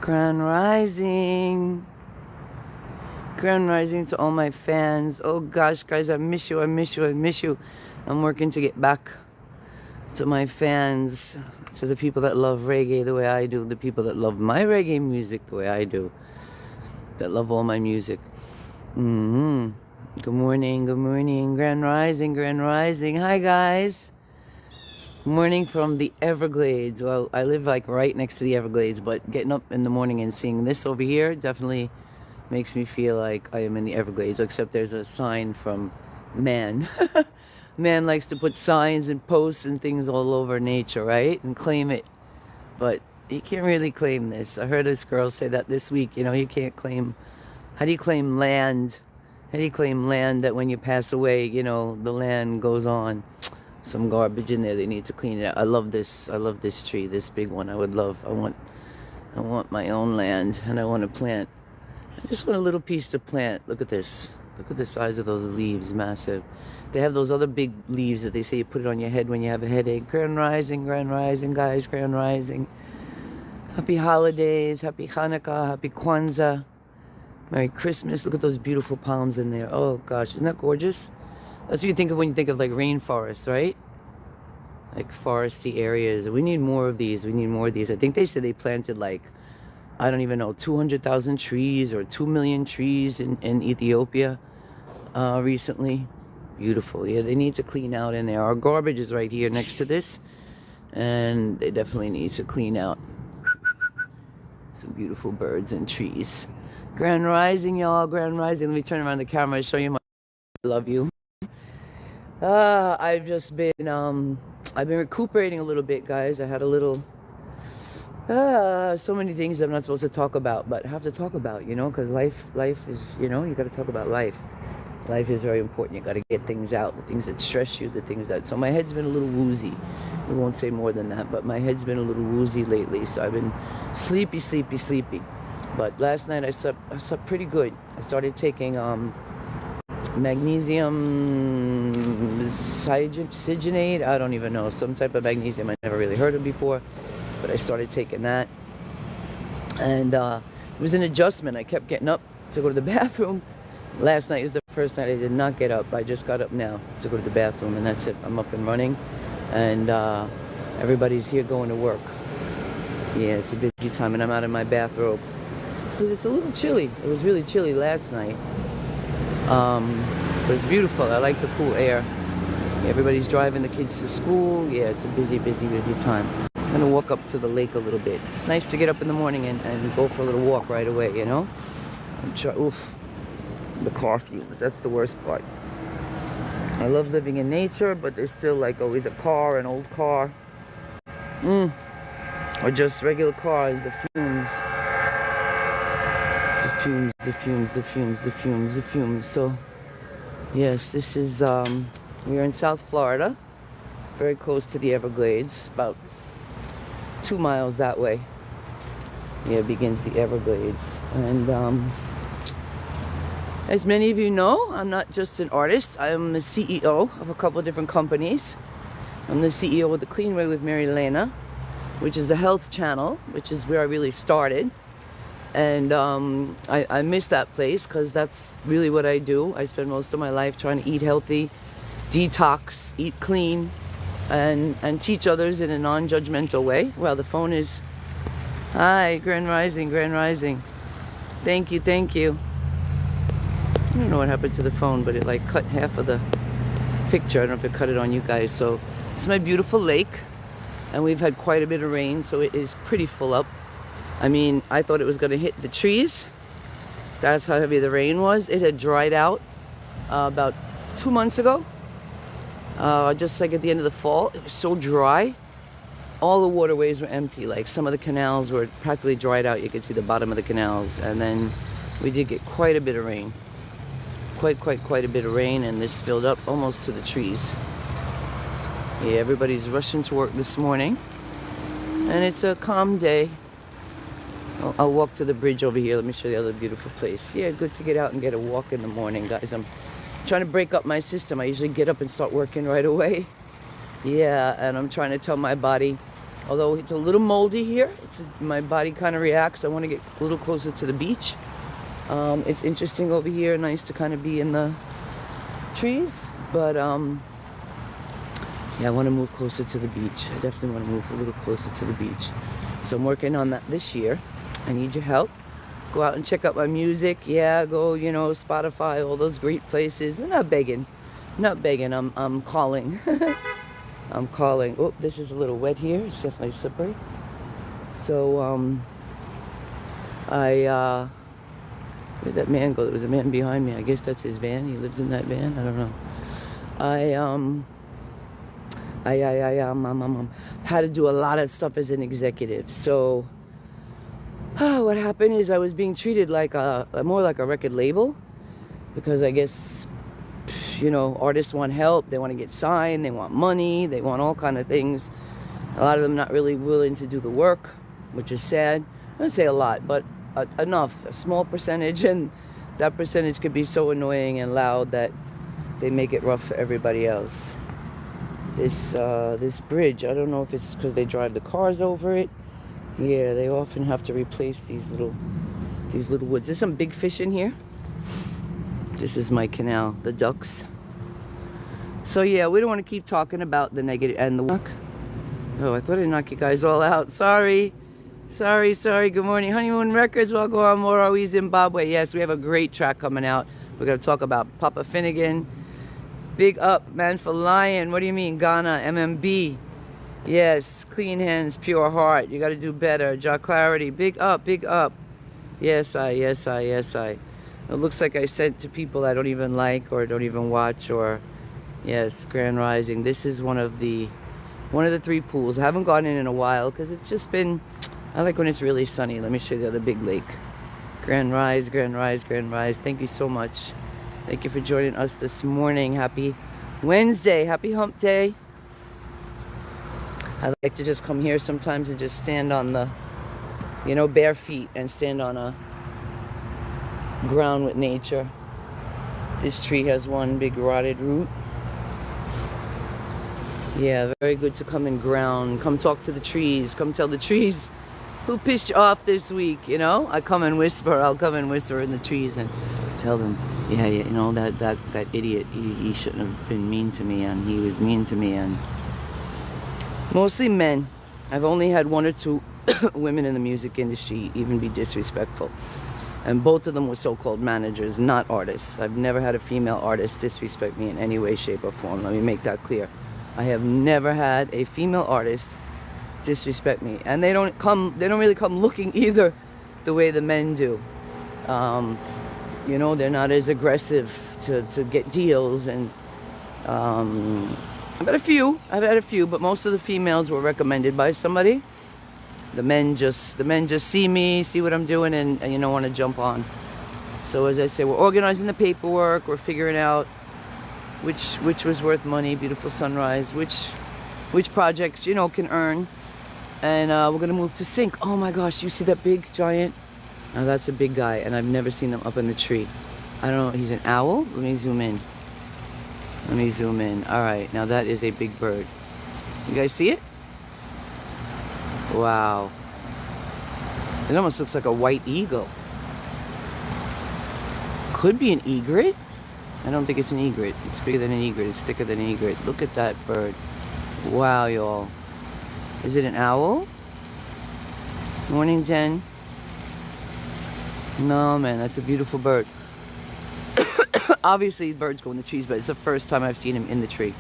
Grand Rising. Grand Rising to all my fans. Oh gosh, guys, I miss you, I miss you, I miss you. I'm working to get back to my fans, to the people that love reggae the way I do, the people that love my reggae music the way I do, that love all my music. Good morning, good morning. Grand Rising, Grand Rising. Hi, guys. Morning from the Everglades. Well, I live like right next to the Everglades, but getting up in the morning and seeing this over here definitely makes me feel like I am in the Everglades, except there's a sign from man. Man likes to put signs and posts and things all over nature, right? And claim it. But you can't really claim this. I heard this girl say that this week. You know, you can't claim... How do you claim land? How do you claim land that when you pass away, you know, the land goes on? Some garbage in there. They need to clean it out. I love this. I love this tree. This big one. I want my own land, and I want to plant. I just want a little piece to plant. Look at this. Look at the size of those leaves. Massive. They have those other big leaves that they say you put it on your head when you have a headache. Grand Rising, guys. Grand Rising. Happy holidays. Happy Hanukkah. Happy Kwanzaa. Merry Christmas. Look at those beautiful palms in there. Oh gosh, isn't that gorgeous? That's what you think of when you think of like rainforests, right? Like foresty areas. We need more of these. We need more of these. I think they said they planted like, I don't even know, 200,000 trees or 2 million trees in Ethiopia recently. Beautiful. Yeah, they need to clean out in there. Our garbage is right here next to this, and they definitely need to clean out. Some beautiful birds and trees. Grand Rising, y'all. Grand Rising. Let me turn around the camera and show you my love you. I've just been I've been recuperating a little bit, guys. I had a little so many things I'm not supposed to talk about, but have to talk about, you know, because life is, you know, you got to talk about life. Life is very important. You got to get things out, the things that stress you, the things that... So my head's been a little woozy. We won't say more than that, but my head's been a little woozy lately. So I've been sleepy. But last night I slept pretty good. I started taking magnesium cygenate. I don't even know, some type of magnesium I never really heard of before, but I started taking that, and it was an adjustment. I kept getting up to go to the bathroom. Last night is the first night I did not get up. I just got up now to go to the bathroom, and that's it. I'm up and running, and everybody's here going to work. Yeah, it's a busy time, and I'm out of my bathrobe because it's a little chilly. It was really chilly last night. But it's beautiful. I like the cool air. Everybody's driving the kids to school. Yeah, it's a busy time. I'm gonna walk up to the lake a little bit. It's nice to get up in the morning and go for a little walk right away, you know? Oof, the car fumes, that's the worst part. I love living in nature, but there's still like always a car, an old car. Or just regular cars, the fumes. The fumes. So, yes, this is, we're in South Florida, very close to the Everglades, about 2 miles that way. Yeah, begins the Everglades. And, as many of you know, I'm not just an artist. I'm the CEO of a couple of different companies. I'm the CEO of The Clean Way with Marilana, which is the health channel, which is where I really started. And I miss that place because that's really what I do. I spend most of my life trying to eat healthy, detox, eat clean, and teach others in a non-judgmental way. Well, the phone is... Hi, Grand Rising. Thank you. I don't know what happened to the phone, but it like cut half of the picture. I don't know if it cut it on you guys. So it's my beautiful lake, and we've had quite a bit of rain, so it is pretty full up. I mean, I thought it was going to hit the trees. That's how heavy the rain was. It had dried out about 2 months ago. Just like at the end of the fall. It was so dry. All the waterways were empty. Like some of the canals were practically dried out. You could see the bottom of the canals. And then we did get quite a bit of rain. Quite a bit of rain. And this filled up almost to the trees. Yeah, everybody's rushing to work this morning. And it's a calm day. I'll walk to the bridge over here. Let me show you the other beautiful place. Yeah, good to get out and get a walk in the morning, guys. I'm trying to break up my system. I usually get up and start working right away. Yeah, and I'm trying to tell my body Although it's a little moldy here, my body kind of reacts. I want to get a little closer to the beach. It's interesting over here, nice to kind of be in the trees, but yeah, I want to move closer to the beach. I definitely want to move a little closer to the beach. So I'm working on that this year. I need your help. Go out and check out my music. Yeah, go, you know, Spotify, all those great places. We're not begging. Not begging. I'm calling. I'm calling. Oh, this is a little wet here. It's definitely slippery. So, where'd that man go? There was a man behind me. I guess that's his van. He lives in that van. I don't know. I had to do a lot of stuff as an executive. So, what happened is I was being treated like more like a record label, because I guess, you know, artists want help, they want to get signed, they want money, they want all kind of things. A lot of them not really willing to do the work, which is sad. I don't say a lot, but enough, a small percentage, and that percentage could be so annoying and loud that they make it rough for everybody else. This bridge, I don't know if it's because they drive the cars over it. Yeah, they often have to replace these little woods. There's some big fish in here. This is my canal, the ducks. So yeah, we don't want to keep talking about the negative and the... Oh, I thought I'd knock you guys all out. Sorry. Good morning. Honeymoon Records, we'll go on more. Are we Zimbabwe? Yes, we have a great track coming out. We're going to talk about Papa Finnegan. Big up, man for Lion. What do you mean, Ghana, MMB? Yes, clean hands, pure heart. You got to do better. Jaw Clarity, big up. Yes, I. It looks like I sent to people I don't even like or don't even watch, or yes, Grand Rising. This is one of the 3 pools. I haven't gone in a while because it's just been, I like when it's really sunny. Let me show you the other big lake. Grand Rise. Thank you so much. Thank you for joining us this morning. Happy Wednesday. Happy hump day. I like to just come here sometimes and just stand on the, you know, bare feet and stand on a ground with nature. This tree has one big rotted root. Yeah, very good to come and ground. Come talk to the trees. Come tell the trees who pissed you off this week, you know? I'll come and whisper in the trees and tell them, yeah, you know, that idiot, he shouldn't have been mean to me, and he was mean to me. And mostly men. I've only had 1 or 2 women in the music industry even be disrespectful. And both of them were so-called managers, not artists. I've never had a female artist disrespect me in any way, shape, or form. Let me make that clear. I have never had a female artist disrespect me. And they don't really come looking either the way the men do. You know, they're not as aggressive to get deals. And I've had a few, but most of the females were recommended by somebody. The men just see me, see what I'm doing, and you know, want to jump on. So as I say, we're organizing the paperwork. We're figuring out which was worth money, beautiful sunrise, which projects, you know, can earn. And we're gonna move to sync. Oh my gosh, you see that big giant? Now that's a big guy, and I've never seen him up in the tree. I don't know, he's an owl? Let me zoom in. All right, now that is a big bird. You guys see it? Wow. It almost looks like a white eagle. Could be an egret. I don't think it's an egret. It's bigger than an egret. It's thicker than an egret. Look at that bird. Wow, y'all. Is it an owl? Morning, Jen. No, man, that's a beautiful bird. Obviously, birds go in the trees, but it's the first time I've seen him in the tree.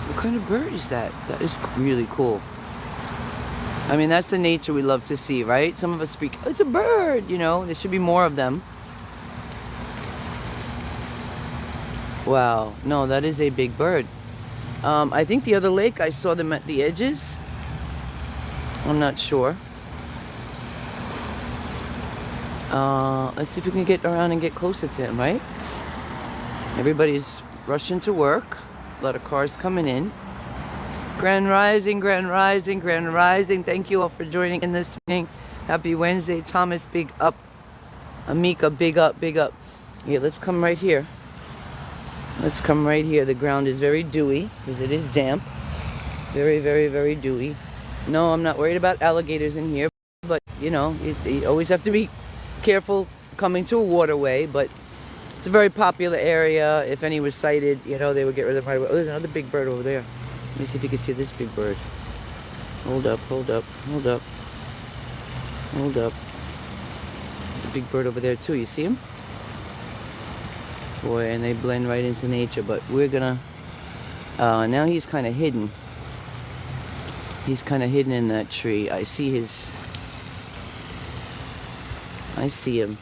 What kind of bird is that? That is really cool. I mean, that's the nature we love to see, right? Some of us speak, oh, it's a bird, you know. There should be more of them. Wow. No, that is a big bird. I think the other lake, I saw them at the edges. I'm not sure. Let's see if we can get around and get closer to him, right? Everybody's rushing to work. A lot of cars coming in. Grand Rising. Thank you all for joining in this morning. Happy Wednesday. Thomas, big up. Amika, big up. Yeah, let's come right here. Let's come right here. The ground is very dewy because it is damp. Very, very, very dewy. No, I'm not worried about alligators in here, but you know, you always have to be careful coming to a waterway, but it's a very popular area. If any was sighted, you know, they would get rid of them right away. Oh, there's another big bird over there. Let me see if you can see this big bird. Hold up, hold up, hold up. Hold up. There's a big bird over there too, you see him? Boy, and they blend right into nature, but we're gonna, now he's kind of hidden. He's kind of hidden in that tree. I see him.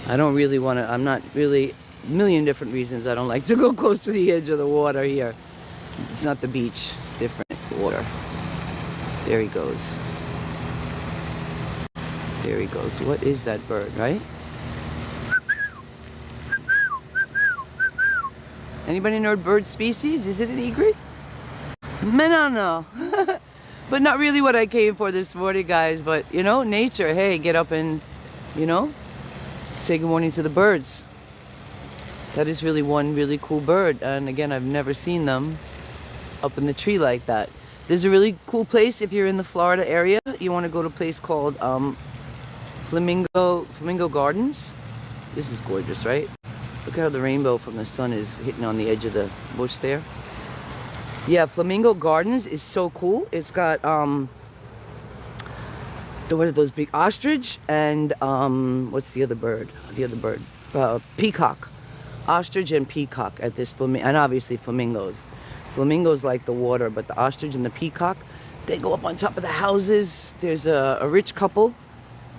I don't really want to, I'm not really, a million different reasons I don't like to go close to the edge of the water here. It's not the beach, it's different water. There he goes. There he goes. What is that bird, right? Anybody know bird species? Is it an egret? No. But not really what I came for this morning, guys. But, you know, nature. Hey, get up and, you know, say good morning to the birds. That is really one really cool bird. And again, I've never seen them up in the tree like that. There's a really cool place if you're in the Florida area. You want to go to a place called Flamingo Gardens. This is gorgeous, right? Look how the rainbow from the sun is hitting on the edge of the bush there. Yeah, Flamingo Gardens is so cool. It's got what are those big ostrich and what's the other bird? Peacock. Ostrich and peacock at this flamingo, and obviously flamingos. Flamingos like the water, but the ostrich and the peacock, they go up on top of the houses. There's a rich couple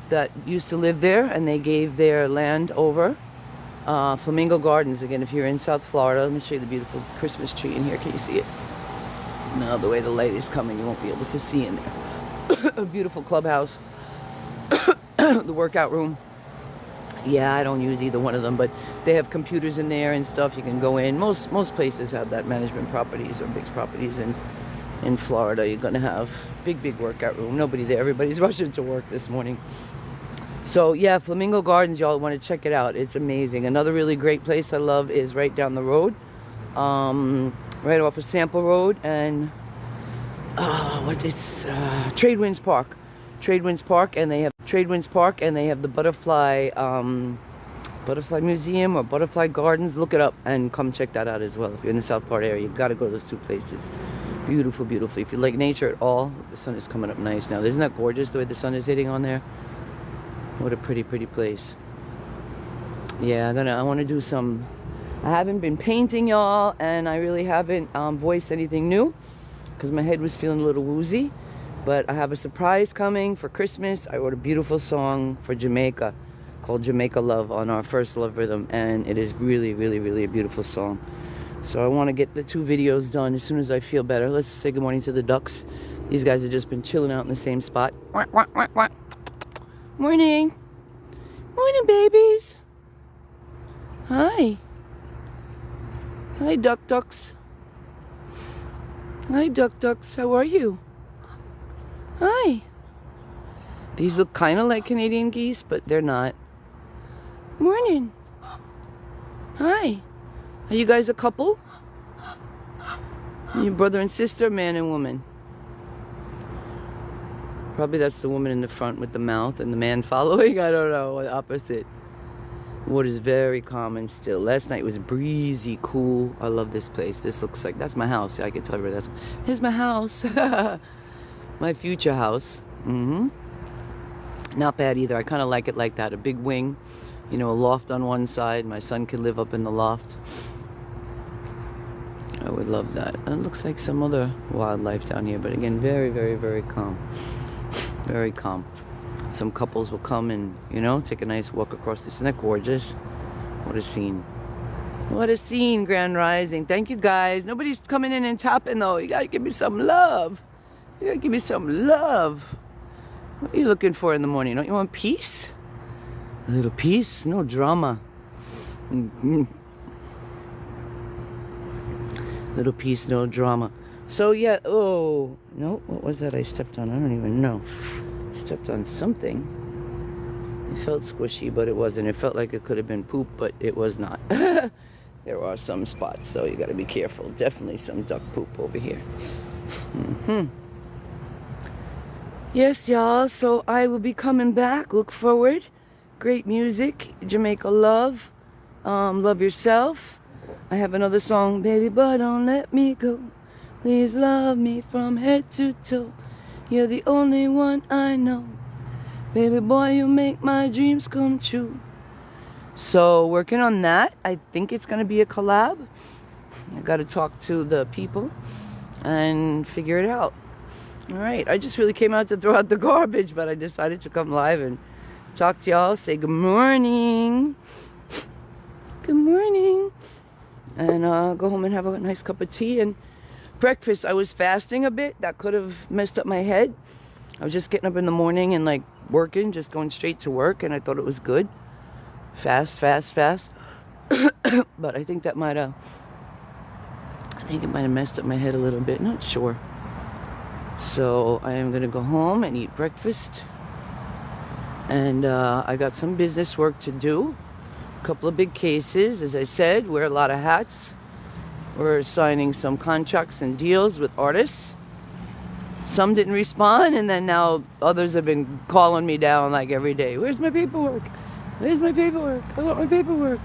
that used to live there, and they gave their land over. Flamingo Gardens, again, if you're in South Florida. Let me show you the beautiful Christmas tree in here. Can you see it? No, the way the light is coming, you won't be able to see in there. A beautiful clubhouse. The workout room. Yeah, I don't use either one of them, but they have computers in there and stuff. You can go in. Most places have that, management properties or big properties in Florida. You're going to have big workout room. Nobody there. Everybody's rushing to work this morning. So yeah, Flamingo Gardens, y'all want to check it out. It's amazing. Another really great place I love is right down the road, right off of Sample Road, and Tradewinds Park. Tradewinds Park, and they have the Butterfly Museum or Butterfly Gardens. Look it up and come check that out as well. If you're in the South Florida area, you've got to go to those two places. Beautiful. If you like nature at all, the sun is coming up nice now. Isn't that gorgeous the way the sun is hitting on there? What a pretty place. Yeah, I want to do some. I haven't been painting, y'all, and I really haven't voiced anything new because my head was feeling a little woozy. But I have a surprise coming for Christmas. I wrote a beautiful song for Jamaica called Jamaica Love on our First Love Rhythm, and it is really a beautiful song. So I want to get the 2 videos done as soon as I feel better. Let's say good morning to the ducks. These guys have just been chilling out in the same spot. Morning. Morning, babies. Hi. Hi, ducks. Hi, ducks. How are you? Hi. These look kind of like Canadian geese, but they're not. Morning. Hi. Are you guys a couple? Your brother and sister, man and woman? Probably that's the woman in the front with the mouth and the man following. I don't know. Opposite. Water's very calm and still. Last night was breezy, cool. I love this place. This looks like, that's my house. I can tell you where here's my house. My future house. Not bad either. I kind of like it like that. A big wing. You know, a loft on one side. My son could live up in the loft. I would love that. And it looks like some other wildlife down here. But again, very calm. Very calm. Some couples will come and, you know, take a nice walk across this. Isn't that gorgeous? What a scene. What a scene, Grand Rising. Thank you, guys. Nobody's coming in and tapping, though. You gotta give me some love. You gotta give me some love. What are you looking for in the morning? Don't you want peace? A little peace? No drama. Little peace, no drama. So, yeah. Oh, no. What was that I stepped on? I don't even know. Stepped on something. It felt squishy, but it wasn't. It felt like it could have been poop, but it was not. There are some spots, so you got to be careful. Definitely some duck poop over here. Yes, y'all. So I will be coming back. Look forward. Great music. Jamaica love. Love yourself. I have another song, baby, but don't let me go. Please love me from head to toe. You're the only one I know. Baby boy, you make my dreams come true. So working on that. I think it's going to be a collab. I got to talk to the people and figure it out. All right. I just really came out to throw out the garbage, but I decided to come live and talk to y'all. Say good morning. Good morning. And go home and have a nice cup of tea and breakfast. I was fasting a bit. That could have messed up my head. I was just getting up in the morning and like working, just going straight to work, and I thought it was good. Fast. But I think that might have, it might have messed up my head a little bit. Not sure. So I am going to go home and eat breakfast. And I got some business work to do. A couple of big cases, as I said, wear a lot of hats. We're signing some contracts and deals with artists. Some didn't respond, and then now others have been calling me down like every day. Where's my paperwork? Where's my paperwork? I want my paperwork.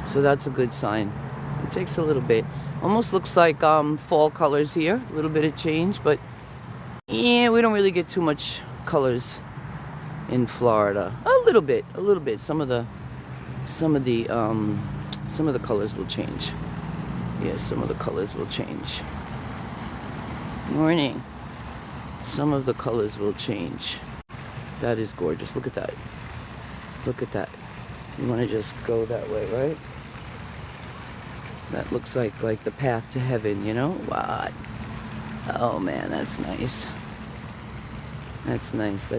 So that's a good sign. It takes a little bit. Almost looks like fall colors here. A little bit of change, but yeah, we don't really get too much colors in Florida. A little bit. Some of the colors will change. Yes, some of the colors will change. Morning. Some of the colors will change. That is gorgeous. Look at that. Look at that. You want to just go that way, right? That looks like the path to heaven, you know? What? Oh man, that's nice. That's nice.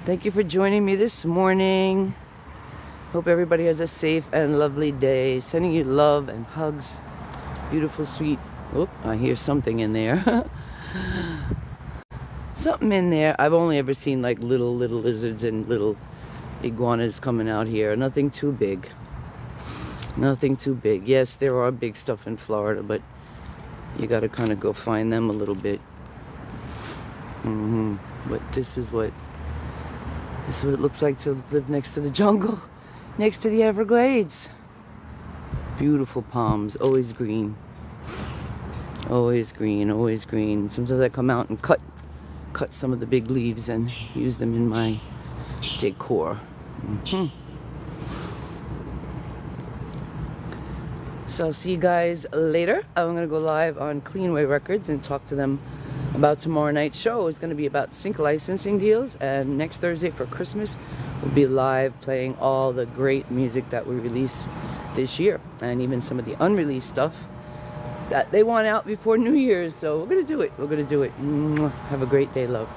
Thank you for joining me this morning. Hope everybody has a safe and lovely day. Sending you love and hugs. Beautiful, sweet. Oh, I hear something in there. Something in there. I've only ever seen like little lizards and little iguanas coming out here. Nothing too big. Yes, there are big stuff in Florida, but you got to kind of go find them a little bit. But this is what it looks like to live next to the jungle, next to the Everglades. Beautiful palms, always green. Always green. Sometimes I come out and cut some of the big leaves and use them in my decor. So I'll see you guys later. I'm going to go live on Cleanway Records and talk to them about tomorrow night's show. It's going to be about sync licensing deals, and next Thursday for Christmas we'll be live playing all the great music that we released this year, and even some of the unreleased stuff that they want out before New Year's. So we're going to do it. Have a great day. Love.